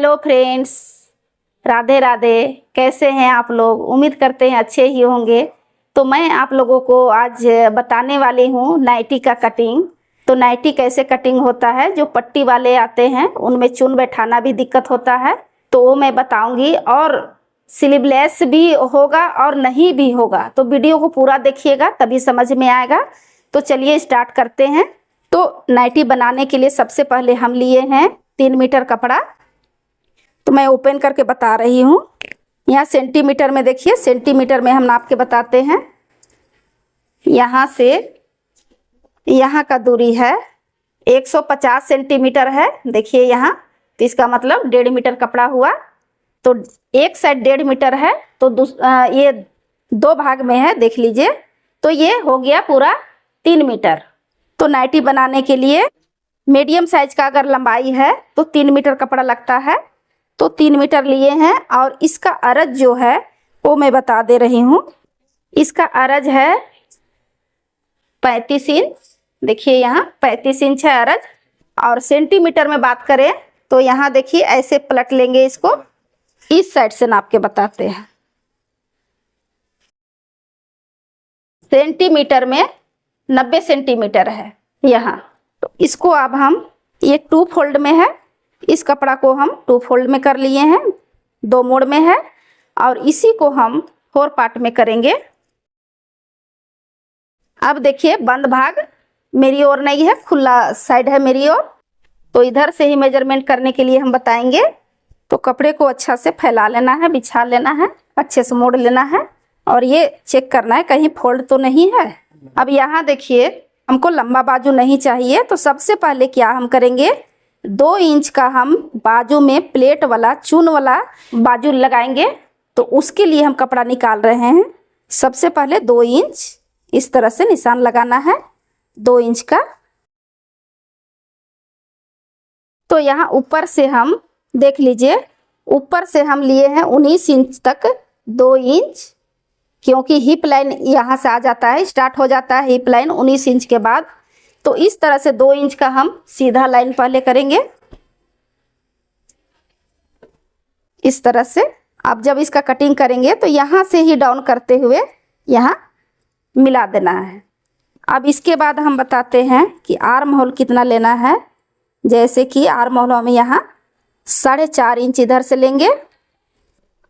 Hello friends, Radhe Radhe. कैसे हैं आप लोग? उम्मीद करते हैं अच्छे ही होंगे। तो मैं आप लोगों को आज बताने वाली हूँ नाइटी का कटिंग। तो नाइटी कैसे कटिंग होता है, जो पट्टी वाले आते हैं उनमें चुन बैठाना भी दिक्कत होता है, तो वो मैं बताऊंगी। और स्लीवलेस भी होगा और नहीं भी होगा, तो वीडियो को पूरा देखिएगा तभी समझ में आएगा। तो चलिए स्टार्ट करते हैं। तो नाइटी बनाने के लिए सबसे पहले हम लिए हैं 3 मीटर कपड़ा। तो मैं ओपन करके बता रही हूँ। यहाँ सेंटीमीटर में देखिए, सेंटीमीटर में हम नाप के बताते हैं। यहाँ से यहाँ का दूरी है 150 सेंटीमीटर है। देखिए यहाँ, तो इसका मतलब 1.5 मीटर कपड़ा हुआ। तो एक साइड 1.5 मीटर है, तो ये 2 भाग में है, देख लीजिए। तो ये हो गया पूरा 3 मीटर। तो नाइटी बनाने के लिए मीडियम साइज का अगर लंबाई है तो 3 मीटर कपड़ा लगता है। तो 3 मीटर लिए हैं। और इसका अरज जो है वो मैं बता दे रही हूँ। इसका अरज है 35 इंच। देखिए यहाँ 35 इंच है अरज। और सेंटीमीटर में बात करें तो यहाँ देखिए ऐसे पलट लेंगे इसको, इस साइड से नाप के बताते हैं। सेंटीमीटर में 90 सेंटीमीटर है यहाँ। तो इसको अब हम, ये 2 फोल्ड में है, इस कपड़ा को हम 2 फोल्ड में कर लिए हैं, 2 मोड़ में है। और इसी को हम 4 पार्ट में करेंगे। अब देखिए बंद भाग मेरी ओर नहीं है, खुला साइड है मेरी ओर। तो इधर से ही मेजरमेंट करने के लिए हम बताएंगे। तो कपड़े को अच्छा से फैला लेना है, बिछा लेना है, अच्छे से मोड़ लेना है। और ये चेक करना है कहीं फोल्ड तो नहीं है। अब यहाँ देखिए हमको लंबा बाजू नहीं चाहिए, तो सबसे पहले क्या हम करेंगे, 2 इंच का हम बाजू में प्लेट वाला चून वाला बाजू लगाएंगे। तो उसके लिए हम कपड़ा निकाल रहे हैं। सबसे पहले 2 इंच इस तरह से निशान लगाना है, 2 इंच का। तो यहाँ ऊपर से हम देख लीजिए, ऊपर से हम लिए हैं 19 इंच तक 2 इंच, क्योंकि हिप लाइन यहाँ से आ जाता है, स्टार्ट हो जाता है हिप लाइन 19 इंच के बाद। तो इस तरह से 2 इंच का हम सीधा लाइन पहले करेंगे, इस तरह से। अब जब इसका कटिंग करेंगे तो यहाँ से ही डाउन करते हुए यहाँ मिला देना है। अब इसके बाद हम बताते हैं कि आर्म होल कितना लेना है। जैसे कि आर्म होल हम यहाँ 4.5 इंच इधर से लेंगे।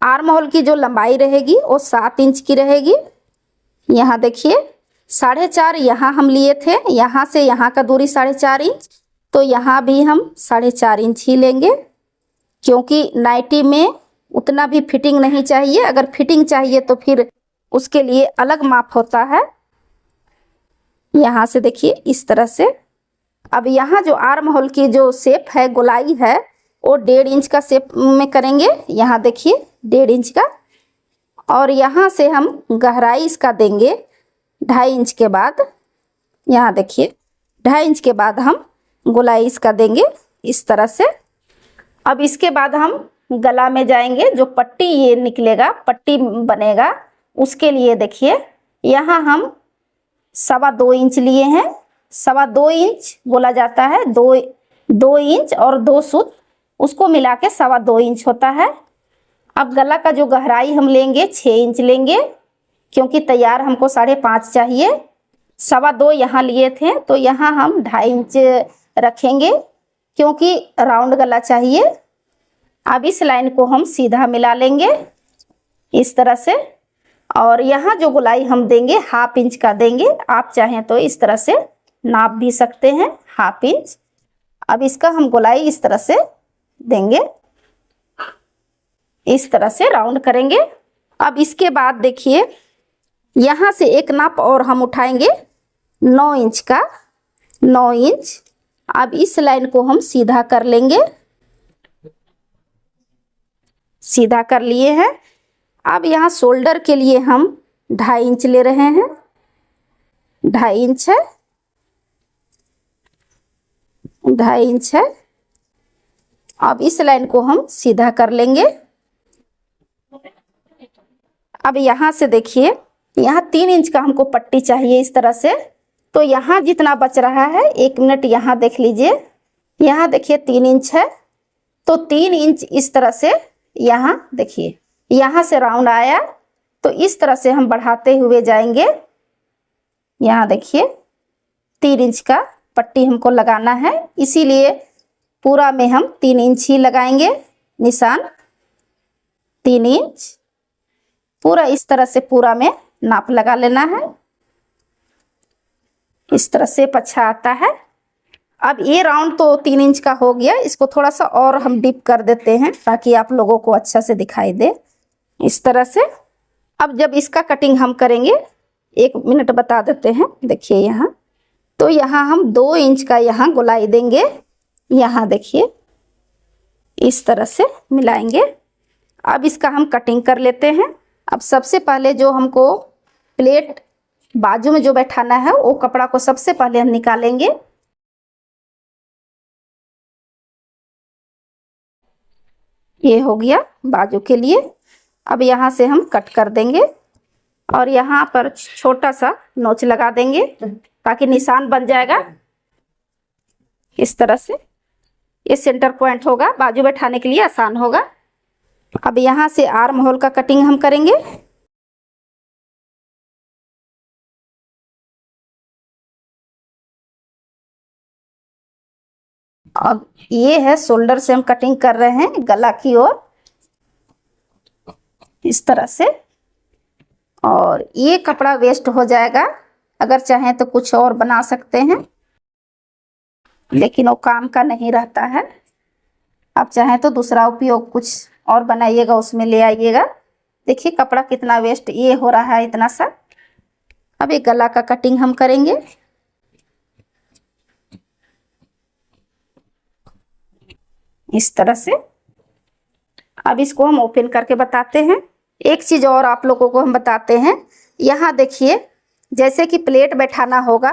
आर्म होल की जो लंबाई रहेगी वो 7 इंच की रहेगी। यहाँ देखिए 4.5 यहाँ हम लिए थे, यहाँ से यहाँ का दूरी 4.5 इंच। तो यहाँ भी हम 4.5 इंच ही लेंगे, क्योंकि नाइटी में उतना भी फिटिंग नहीं चाहिए। अगर फिटिंग चाहिए तो फिर उसके लिए अलग माप होता है। यहाँ से देखिए इस तरह से। अब यहाँ जो आर्म होल की जो शेप है, गोलाई है, वो 1.5 इंच का शेप में करेंगे। यहाँ देखिए 1.5 इंच का। और यहाँ से हम गहराई इसका देंगे 2.5 इंच के बाद। यहाँ देखिए 2.5 इंच के बाद हम गोलाई इसका देंगे इस तरह से। अब इसके बाद हम गला में जाएंगे। जो पट्टी ये निकलेगा, पट्टी बनेगा, उसके लिए देखिए यहाँ हम 2.25 इंच लिए हैं। 2.25 इंच बोला जाता है, 2 इंच और 2 सूत, उसको मिला के 2.25 इंच होता है। अब गला का जो गहराई हम लेंगे 6 इंच लेंगे, क्योंकि तैयार हमको 5.5 चाहिए। 2.25 यहाँ लिए थे, तो यहाँ हम 2.5 इंच रखेंगे, क्योंकि राउंड गला चाहिए। अब इस लाइन को हम सीधा मिला लेंगे इस तरह से। और यहाँ जो गोलाई हम देंगे 1/2 इंच का देंगे। आप चाहें तो इस तरह से नाप भी सकते हैं, 1/2 इंच। अब इसका हम गोलाई इस तरह से देंगे, इस तरह से राउंड करेंगे। अब इसके बाद देखिए यहाँ से एक नाप और हम उठाएंगे 9 इंच का, 9 इंच। अब इस लाइन को हम सीधा कर लेंगे, सीधा कर लिए हैं। अब यहाँ शोल्डर के लिए हम 2.5 इंच ले रहे हैं, 2.5 इंच है, 2.5 इंच है। अब इस लाइन को हम सीधा कर लेंगे। अब यहाँ से देखिए, यहाँ 3 इंच का हमको पट्टी चाहिए इस तरह से। तो यहाँ जितना बच रहा है, 1 मिनट यहाँ देख लीजिए, यहाँ देखिए 3 इंच है। तो 3 इंच इस तरह से यहाँ देखिए, यहाँ से राउंड आया तो इस तरह से हम बढ़ाते हुए जाएंगे। यहाँ देखिए 3 इंच का पट्टी हमको लगाना है, इसीलिए पूरा में हम 3 इंच ही लगाएंगे निशान। 3 इंच पूरा इस तरह से पूरा में नाप लगा लेना है। इस तरह से अच्छा आता है। अब ये राउंड तो 3 इंच का हो गया, इसको थोड़ा सा और हम डीप कर देते हैं ताकि आप लोगों को अच्छा से दिखाई दे इस तरह से। अब जब इसका कटिंग हम करेंगे 1 मिनट बता देते हैं। देखिए यहाँ तो यहाँ हम 2 इंच का यहाँ गोलाई देंगे। यहाँ देखिए इस तरह से मिलाएंगे। अब इसका हम कटिंग कर लेते हैं। अब सबसे पहले जो हमको प्लेट बाजू में जो बैठाना है वो कपड़ा को सबसे पहले हम निकालेंगे। ये हो गया बाजू के लिए। अब यहाँ से हम कट कर देंगे और यहाँ पर छोटा सा नोच लगा देंगे ताकि निशान बन जाएगा इस तरह से। ये सेंटर पॉइंट होगा, बाजू बैठाने के लिए आसान होगा। अब यहाँ से आर्म होल का कटिंग हम करेंगे। अब ये है शोल्डर से हम कटिंग कर रहे हैं गला की ओर इस तरह से। और ये कपड़ा वेस्ट हो जाएगा, अगर चाहें तो कुछ और बना सकते हैं, लेकिन वो काम का नहीं रहता है। आप चाहें तो दूसरा उपयोग कुछ और बनाइएगा, उसमें ले आइएगा। देखिए कपड़ा कितना वेस्ट ये हो रहा है इतना सा। अब ये गला का कटिंग हम करेंगे। इस तरह से। अब इसको हम ओपन करके बताते हैं। एक चीज और आप लोगों को हम बताते हैं। यहाँ देखिए जैसे कि प्लेट बैठाना होगा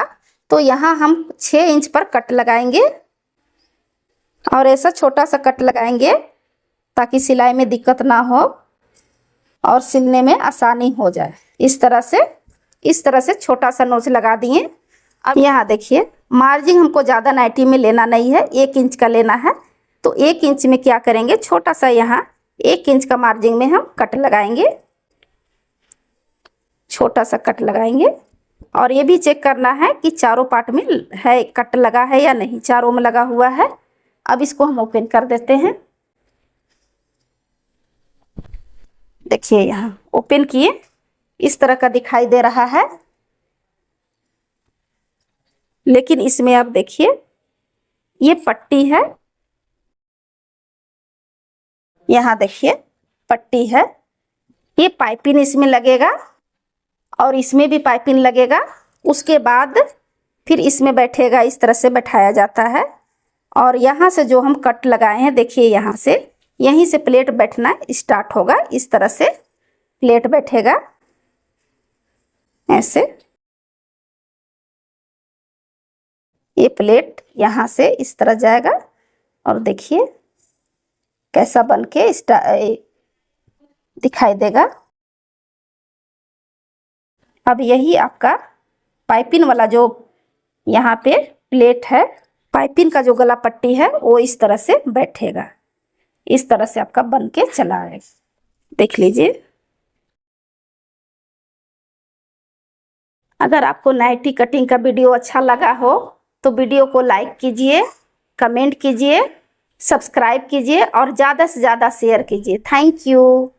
तो यहाँ हम 6 इंच पर कट लगाएंगे और ऐसा छोटा सा कट लगाएंगे ताकि सिलाई में दिक्कत ना हो और सिलने में आसानी हो जाए। इस तरह से छोटा सा नोच लगा दिए। अब यहाँ देखिए मार्जिन हमको ज़्यादा नाइटी में लेना नहीं है, 1 इंच का लेना है। तो 1 इंच में क्या करेंगे, छोटा सा यहाँ 1 इंच का मार्जिन में हम कट लगाएंगे, छोटा सा कट लगाएंगे। और ये भी चेक करना है कि चारों पार्ट में है कट लगा है या नहीं, चारों में लगा हुआ है। अब इसको हम ओपन कर देते हैं। देखिए यहाँ ओपन किए, इस तरह का दिखाई दे रहा है। लेकिन इसमें आप देखिए ये पट्टी है, यहाँ देखिए पट्टी है। ये पाइपिंग इसमें लगेगा और इसमें भी पाइपिंग लगेगा। उसके बाद फिर इसमें बैठेगा, इस तरह से बैठाया जाता है। और यहाँ से जो हम कट लगाए हैं देखिए यहाँ से, यहीं से प्लेट बैठना स्टार्ट होगा। इस तरह से प्लेट बैठेगा ऐसे। ये प्लेट यहाँ से इस तरह जाएगा और देखिए कैसा बन के दिखाई देगा। अब यही आपका पाइपिंग वाला जो यहाँ पे प्लेट है, पाइपिंग का जो गला पट्टी है वो इस तरह से बैठेगा। इस तरह से आपका बन के चला आएगा। देख लीजिए। अगर आपको नाइटी कटिंग का वीडियो अच्छा लगा हो तो वीडियो को लाइक कीजिए, कमेंट कीजिए, सब्सक्राइब कीजिए और ज़्यादा से ज़्यादा शेयर कीजिए। Thank you.